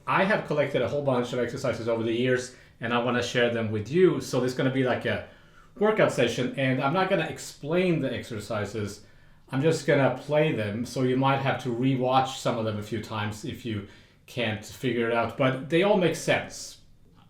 I have collected a whole bunch of exercises over the years, and I want to share them with you. So this is going to be like a workout session, and I'm not going to explain the exercises. I'm just going to play them, so you might have to re-watch some of them a few times if you can't figure it out, but they all make sense.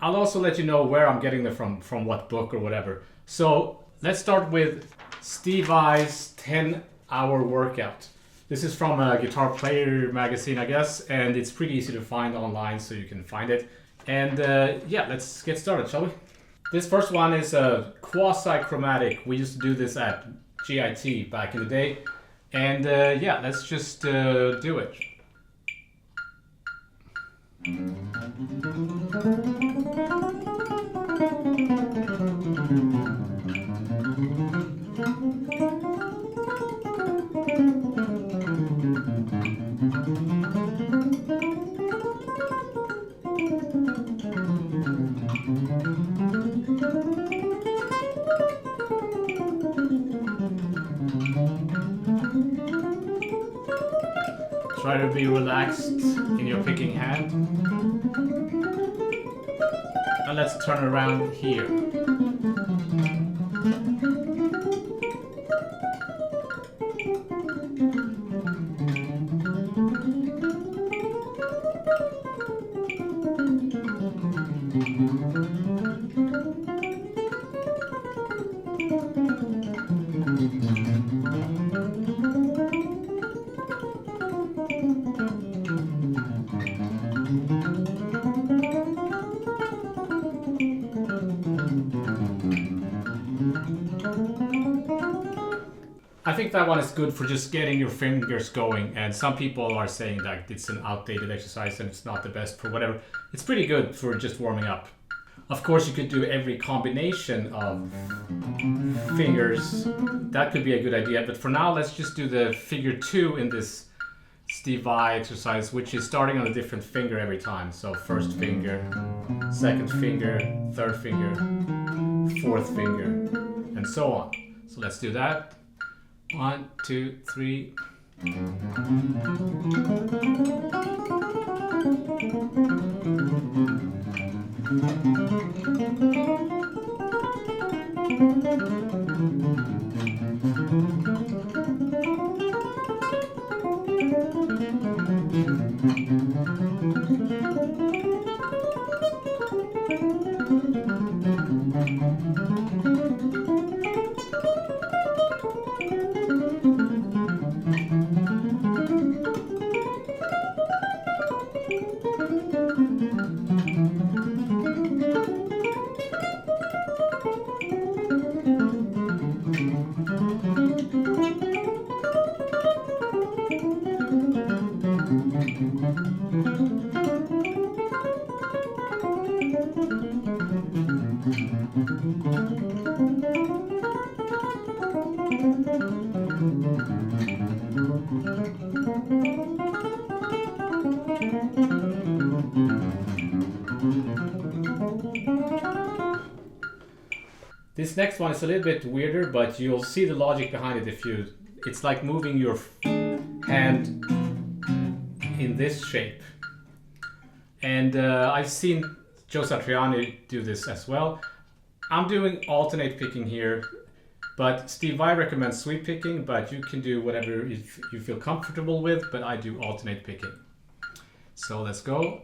I'll also let you know where I'm getting them from what book or whatever. So let's start with Steve Vai's 10-hour workout. This is from a Guitar Player magazine, I guess, and it's pretty easy to find online, so you can find it. And yeah, let's get started, shall we? This first one is a Quasi Chromatic. We used to do this at GIT back in the day. And yeah, let's just do it. Try to be relaxed in your picking hand. And let's turn around here. I think that one is good for just getting your fingers going, and some people are saying that it's an outdated exercise and it's not the best for whatever. It's pretty good for just warming up. Of course, you could do every combination of fingers. That could be a good idea, but for now, let's just do the figure 2 in this Steve Vai exercise, which is starting on a different finger every time. So first finger, second finger, third finger, fourth finger, and so on. So let's do that. 1, 2, 3. This next one is a little bit weirder, but you'll see the logic behind it if you... It's like moving your hand in this shape. And I've seen Joe Satriani do this as well. I'm doing alternate picking here, but Steve Vai recommends sweep picking, but you can do whatever you feel comfortable with, but I do alternate picking. So let's go.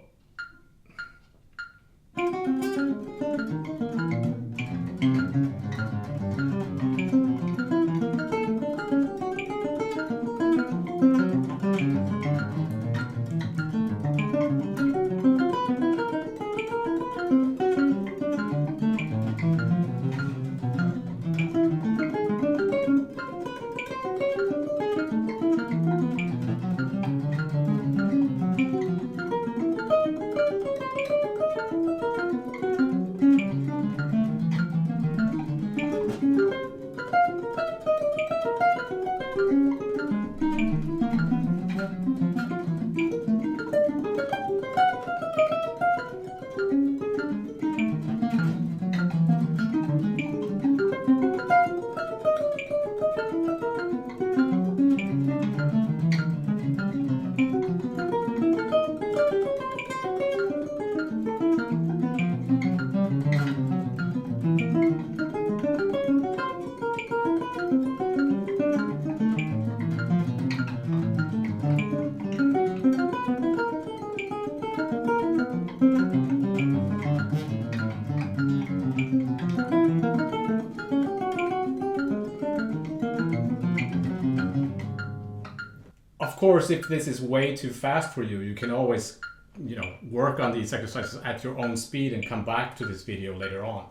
course, if this is way too fast for you, you can always, you know, work on these exercises at your own speed and come back to this video later on.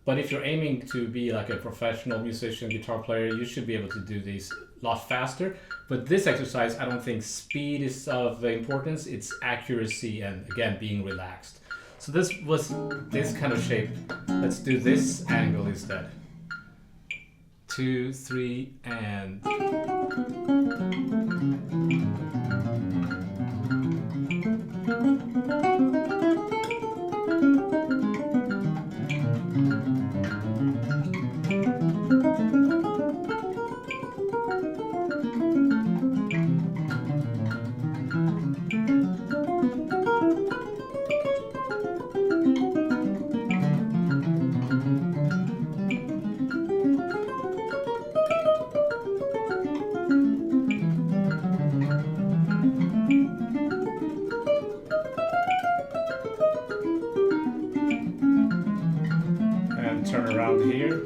But if you're aiming to be like a professional musician, guitar player, you should be able to do these a lot faster. But this exercise, I don't think speed is of importance, it's accuracy and, again, being relaxed. So this was this kind of shape. Let's do this angle instead. 2, 3, and... turn around here.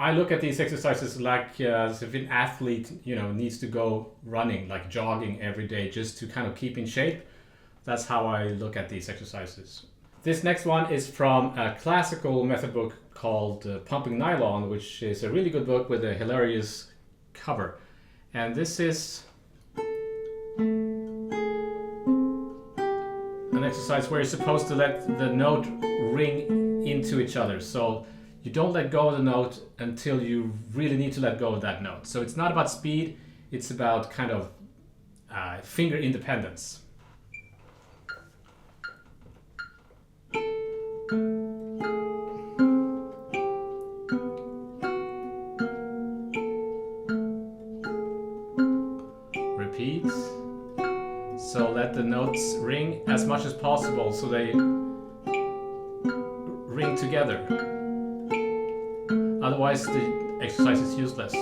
I look at these exercises like as if an athlete, you know, needs to go running, like jogging every day just to kind of keep in shape. That's how I look at these exercises. This next one is from a classical method book called Pumping Nylon, which is a really good book with a hilarious cover. And this is an exercise where you're supposed to let the note ring into each other. So you don't let go of the note until you really need to let go of that note. So it's not about speed, it's about kind of finger independence. Repeat. So let the notes ring as much as possible so they ring together. Otherwise the exercise is useless.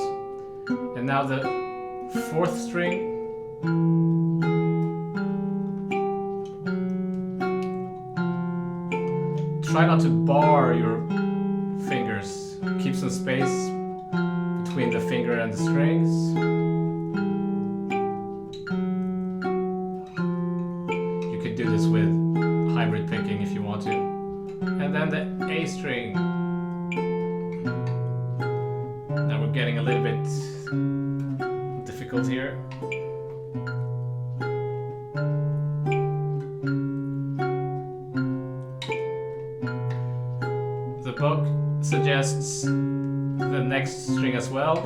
And now the fourth string. Try not to bar your fingers. Keep some space between the finger and the strings. You could do this with hybrid picking if you want to. And then the A string. Now we're getting a little bit difficult here. The book suggests the next string as well.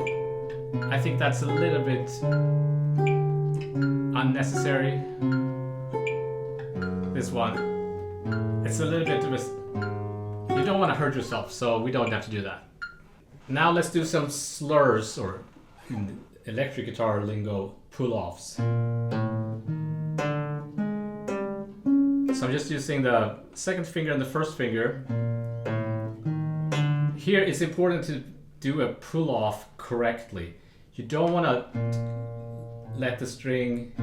I think that's a little bit unnecessary. This one. It's a little bit of a... You don't want to hurt yourself, so we don't have to do that. Now let's do some slurs, or in electric guitar lingo, pull-offs. So I'm just using the second finger and the first finger. Here it's important to do a pull-off correctly. You don't want to let the string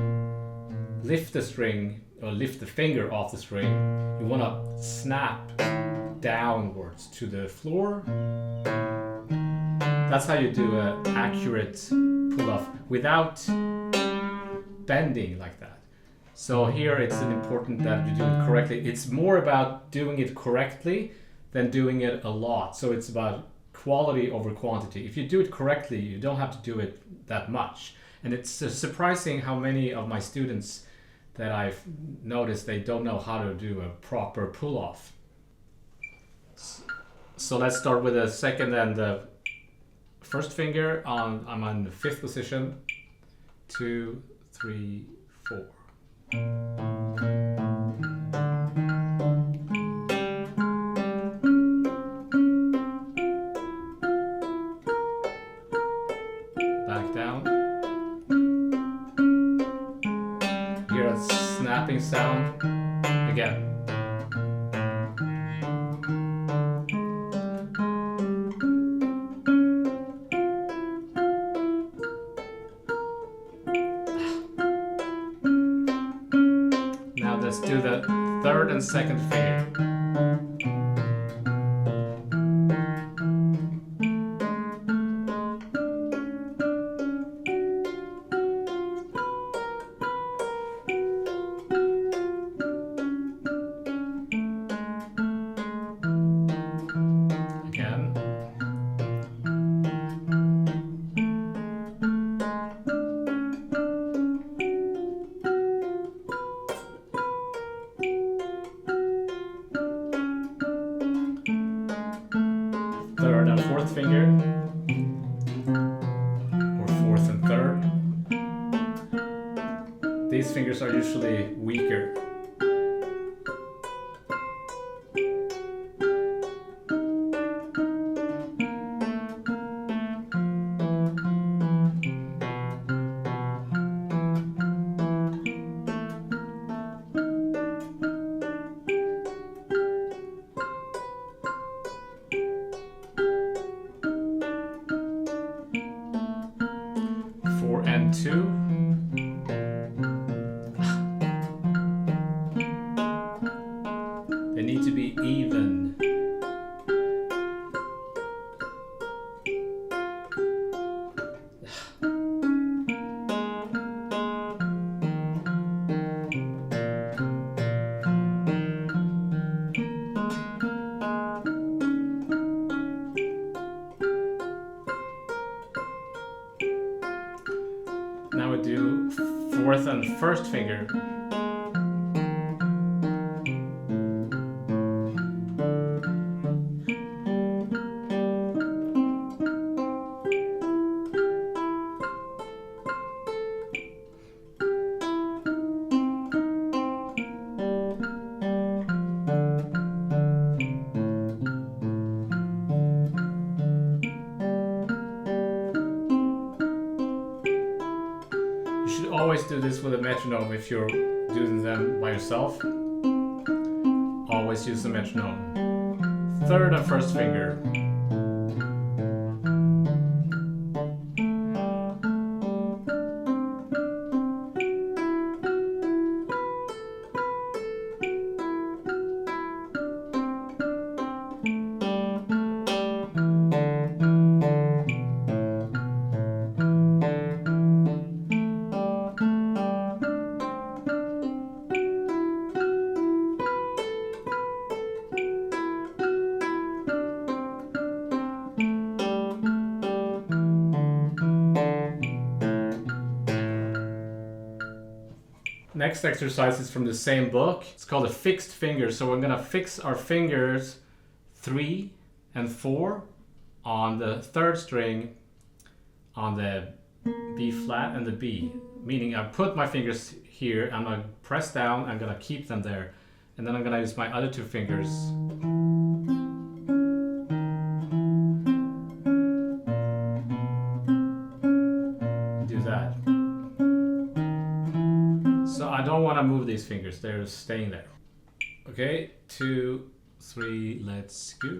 lift the string or lift the finger off the string. You want to snap downwards to the floor. That's how you do an accurate pull-off without bending like that. So here it's important that you do it correctly. It's more about doing it correctly than doing it a lot. So it's about quality over quantity. If you do it correctly, you don't have to do it that much. And it's surprising how many of my students that I've noticed, they don't know how to do a proper pull-off. So let's start with the second and the first finger. I'm on the fifth position. 2, 3, 4. tapping sound again. Now let's do the third and second finger. Third and fourth finger, or fourth and third. These fingers are usually weaker. And two. They need to be even. Now we do fourth and first finger. Always do this with a metronome if you're doing them by yourself. Always use the metronome. Third and first finger. Next exercise is from the same book. It's called a fixed finger. So we're gonna fix our fingers 3 and 4 on the third string, on the B flat and the B. Meaning I put my fingers here, I'm gonna press down, I'm gonna keep them there. And then I'm gonna use my other two fingers. Do that. So I don't want to move these fingers, they're staying there. Okay, 2, 3, let's go.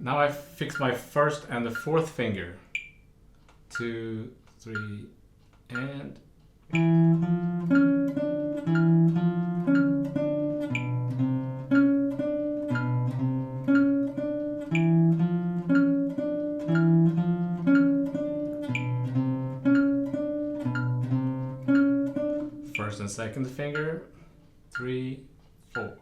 Now I fix my first and the fourth finger. 2, 3, and first and second finger, 3, 4.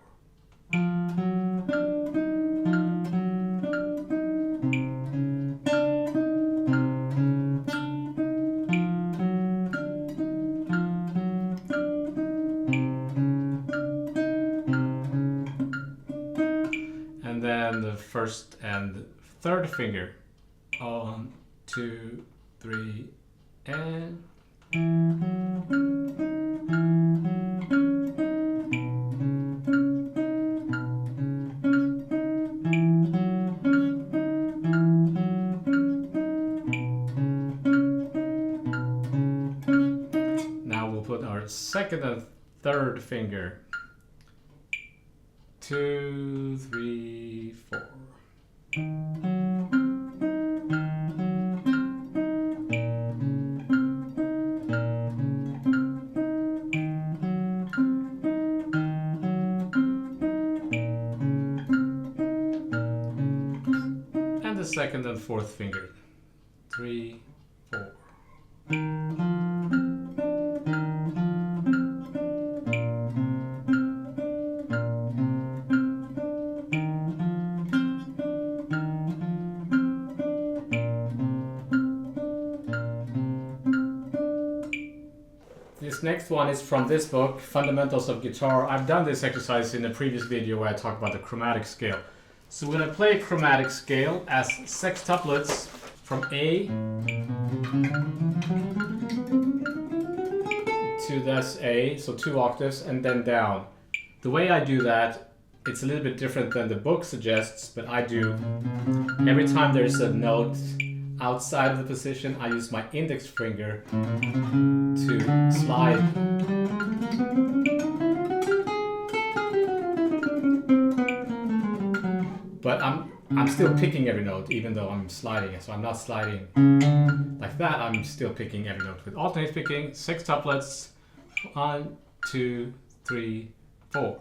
And then the first and third finger. 1, 2, 3, and second and third finger. 2, 3, 4. And the second and fourth finger. 3, 4. This next one is from this book, Fundamentals of Guitar. I've done this exercise in a previous video where I talked about the chromatic scale. So we're going to play a chromatic scale as sextuplets from A to that's A, so 2 octaves, and then down. The way I do that, it's a little bit different than the book suggests, but I do, every time there's a note outside of the position, I use my index finger to slide. But I'm still picking every note, even though I'm sliding it. So I'm not sliding like that. I'm still picking every note with alternate picking. Sextuplets. 1, 2, 3, 4.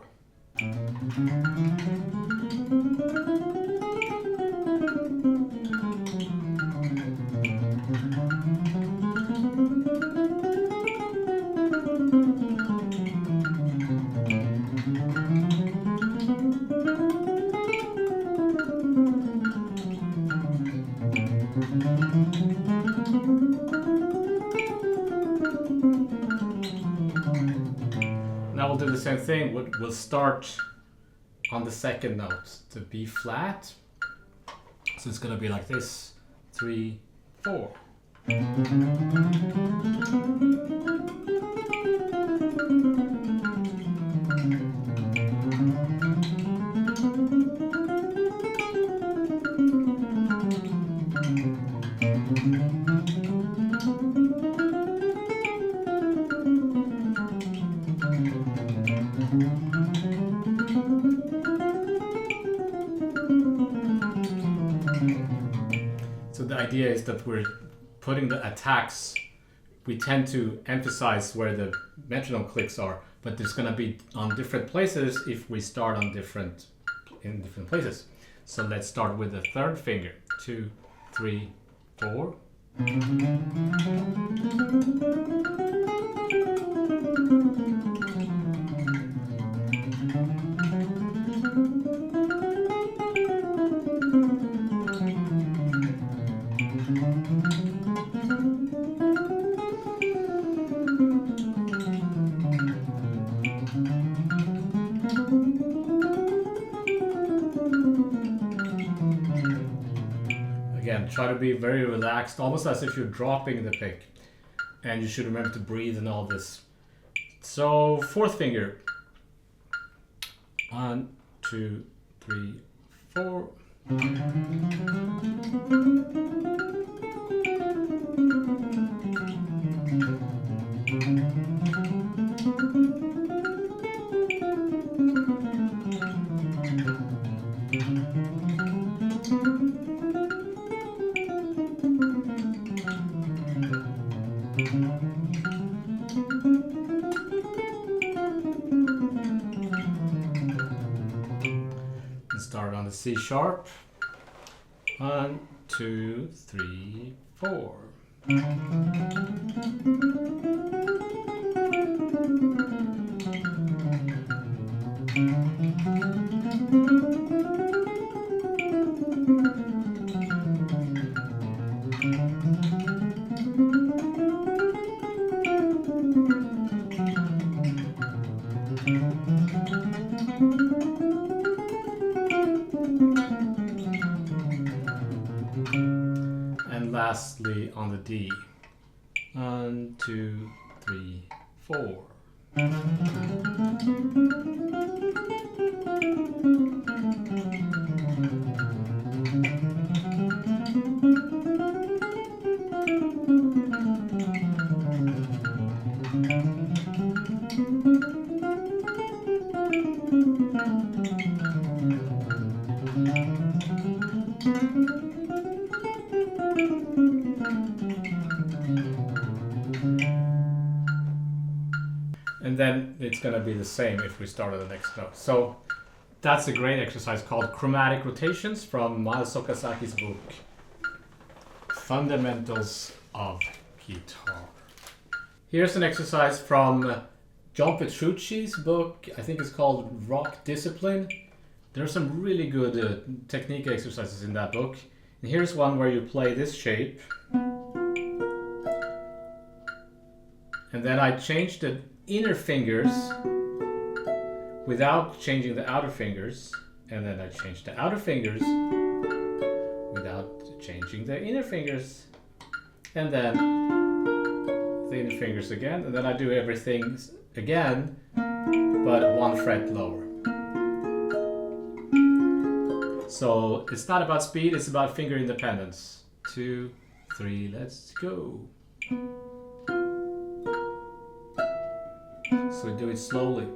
Now we'll do the same thing. We'll start on the second note to B flat. So it's going to be like this. 3, 4. So the idea is that we're putting the attacks, we tend to emphasize where the metronome clicks are, but there's going to be on different places if we start on in different places. So let's start with the third finger. 2, 3, 4. Again, try to be very relaxed, almost as if you're dropping the pick. And you should remember to breathe and all this. So, fourth finger. 1, 2, 3, 4. Start on the C sharp. 1, 2, 3, 4. And lastly on the D. 1, 2, 3, 4. then it's going to be the same if we start at the next note. So that's a great exercise called Chromatic Rotations from Miles Okasaki's book, Fundamentals of Guitar. Here's an exercise from John Petrucci's book. I think it's called Rock Discipline. There's some really good technique exercises in that book. And here's one where you play this shape. And then I changed the inner fingers without changing the outer fingers. And then I changed the outer fingers without changing the inner fingers. And then the inner fingers again. And then I do everything again, but 1 fret lower. So it's not about speed, it's about finger independence. 2, 3, let's go. So do it slowly.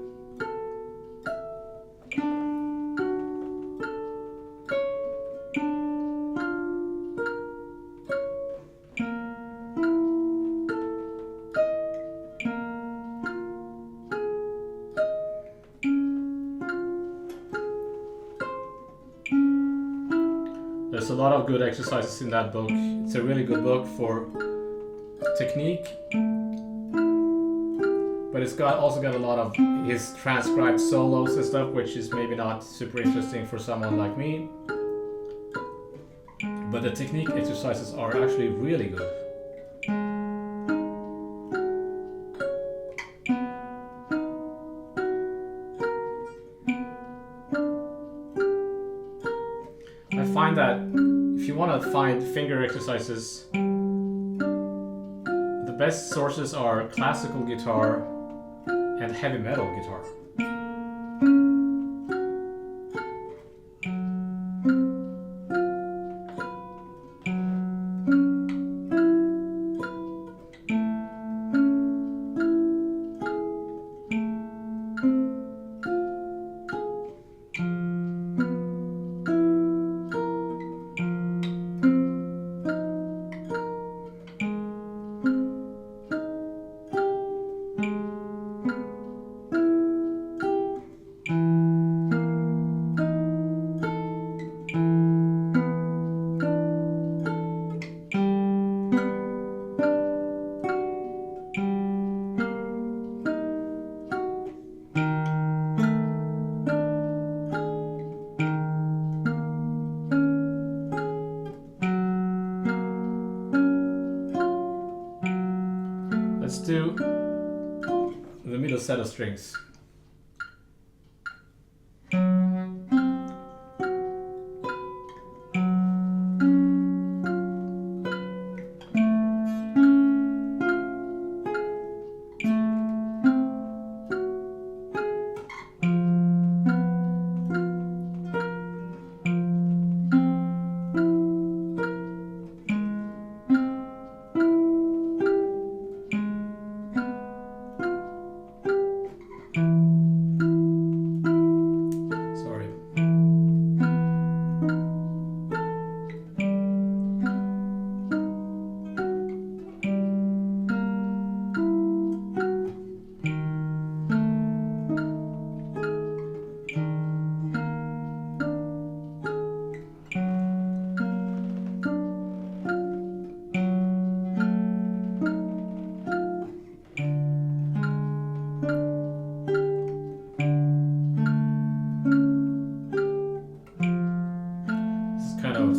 There's a lot of good exercises in that book. It's a really good book for technique, but it's also got a lot of his transcribed solos and stuff, which is maybe not super interesting for someone like me. But the technique exercises are actually really good. I find that if you want to find finger exercises, the best sources are classical guitar and heavy metal guitar. Let's do the middle set of strings.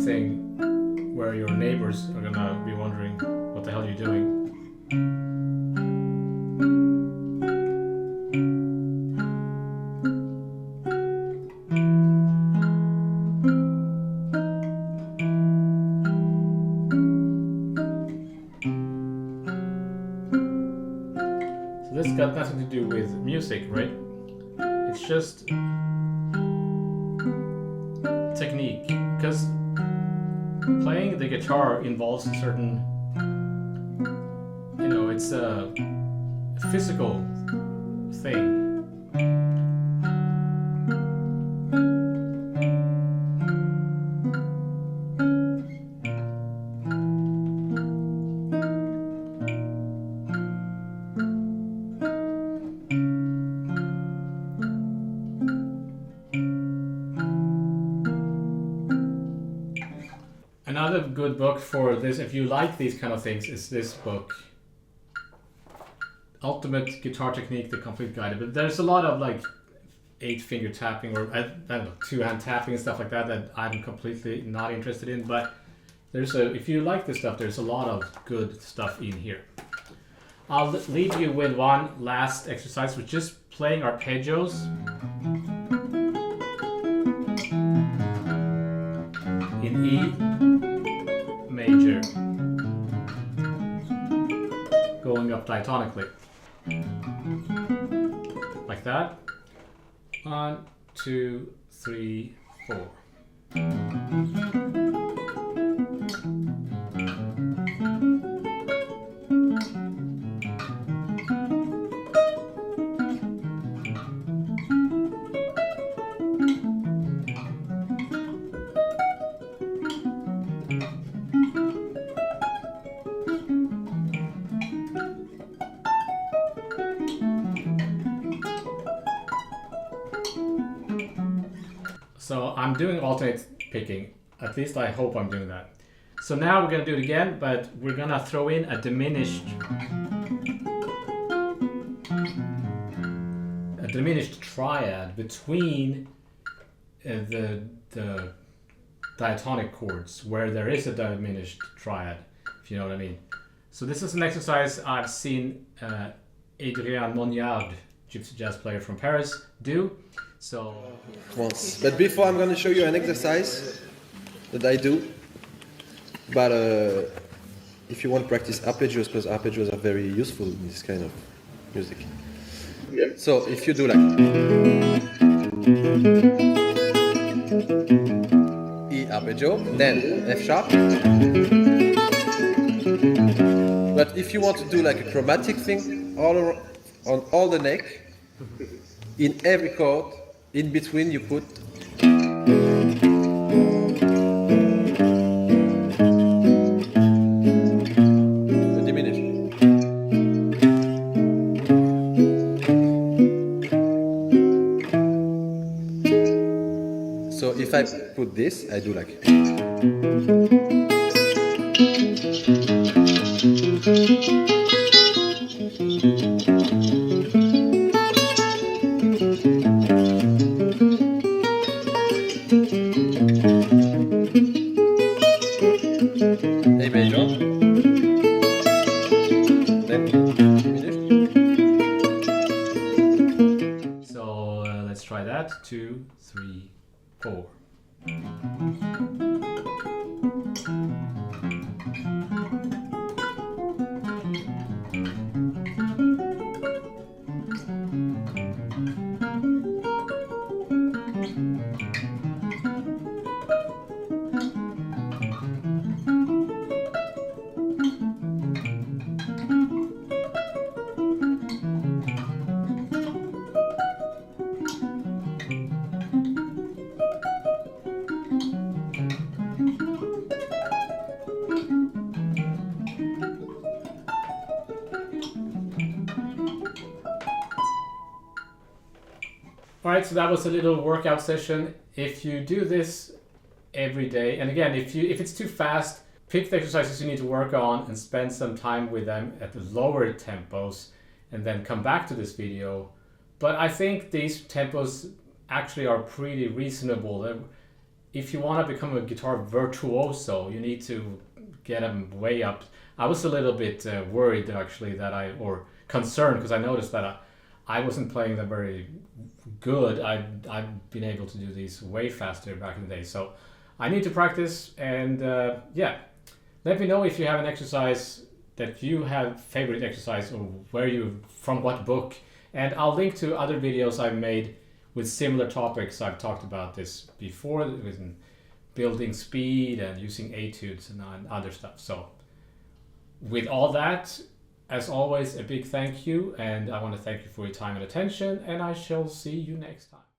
Thing where your neighbors are gonna be wondering what the hell you're doing. So this got nothing to do with music, right? It's just technique, because playing the guitar involves a certain, it's a physical thing. Another good book for this, if you like these kind of things, is this book, Ultimate Guitar Technique, The Complete Guide. But there's a lot of like 8-finger tapping or I don't know, 2-hand tapping and stuff like that I'm completely not interested in. But if you like this stuff, there's a lot of good stuff in here. I'll leave you with one last exercise, which is playing arpeggios. In E major, going up diatonically, like that. 1, 2, 3, 4. So I'm doing alternate picking. At least I hope I'm doing that. So now we're gonna do it again, but we're gonna throw in a diminished triad between the diatonic chords, where there is a diminished triad, if you know what I mean. So this is an exercise I've seen Adrian Moinard, gypsy jazz player from Paris, do. So once. But before, I'm going to show you an exercise that I do. But if you want to practice arpeggios, because arpeggios are very useful in this kind of music. Yeah. So if you do like E arpeggio, then F sharp. But if you want to do like a chromatic thing on all the neck, in every chord, in between you put a diminished. So if I put this, I do like. A major, then diminished. So let's try that. 2, 3, 4. Alright, so that was a little workout session. If you do this every day, and again, if it's too fast, pick the exercises you need to work on and spend some time with them at the lower tempos, and then come back to this video. But I think these tempos actually are pretty reasonable. If you want to become a guitar virtuoso, you need to get them way up. I was a little bit worried actually or concerned, because I noticed that I wasn't playing them very good. I've been able to do these way faster back in the day. So I need to practice, and yeah. Let me know if you have an exercise that you have favorite exercise, or from what book. And I'll link to other videos I've made with similar topics. I've talked about this before, with building speed and using etudes and other stuff. So with all that, as always, a big thank you, and I want to thank you for your time and attention, and I shall see you next time.